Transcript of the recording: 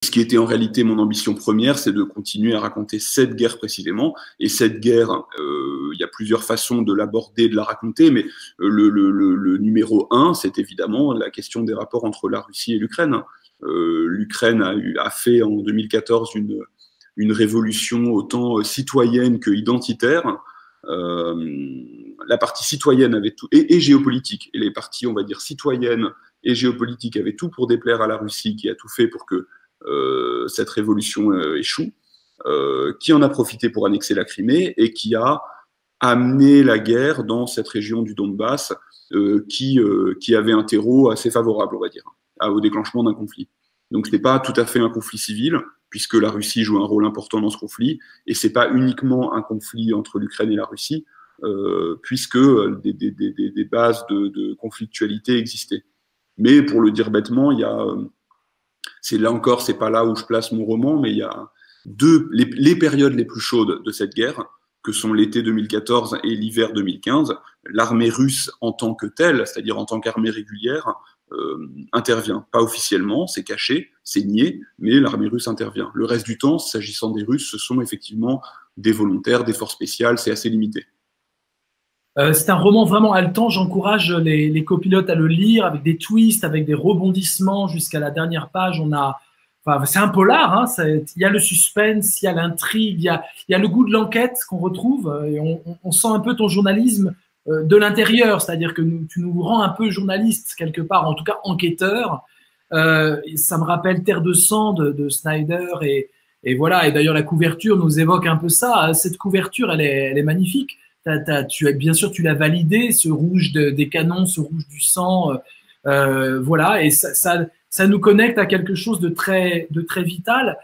Ce qui était en réalité mon ambition première, c'est de continuer à raconter cette guerre précisément. Et cette guerre, il y a plusieurs façons de l'aborder, de la raconter, mais le numéro un, c'est évidemment la question des rapports entre la Russie et l'Ukraine. L'Ukraine a fait en 2014 une révolution autant citoyenne que identitaire. La partie citoyenne avait tout, et géopolitique. Et les parties, on va dire, citoyennes et géopolitiques avaient tout pour déplaire à la Russie, qui a tout fait pour que cette révolution échoue, qui en a profité pour annexer la Crimée et qui a amené la guerre dans cette région du Donbass qui avait un terreau assez favorable, on va dire, au déclenchement d'un conflit. Donc ce n'est pas tout à fait un conflit civil, puisque la Russie joue un rôle important dans ce conflit, et c'est pas uniquement un conflit entre l'Ukraine et la Russie, puisque des bases de conflictualité existaient. Mais pour le dire bêtement, il y a c'est là encore, c'est pas là où je place mon roman, mais il y a les périodes les plus chaudes de cette guerre, que sont l'été 2014 et l'hiver 2015. L'armée russe en tant que telle, c'est-à-dire en tant qu'armée régulière, intervient. Pas officiellement, c'est caché, c'est nié, mais l'armée russe intervient. Le reste du temps, s'agissant des Russes, ce sont effectivement des volontaires, des forces spéciales, c'est assez limité. C'est un roman vraiment haletant. J'encourage les copilotes à le lire avec des twists, avec des rebondissements jusqu'à la dernière page. Enfin, c'est un polar. Hein, il y a le suspense, il y a l'intrigue, il y a le goût de l'enquête qu'on retrouve. Et on sent un peu ton journalisme de l'intérieur, c'est-à-dire que tu nous rends un peu journaliste quelque part, en tout cas enquêteur. Ça me rappelle Terre de sang de Snyder et voilà. Et d'ailleurs la couverture nous évoque un peu ça. Cette couverture, elle est magnifique. Bien sûr, tu l'as validé, ce rouge des canons, ce rouge du sang, voilà, et ça nous connecte à quelque chose de très vital.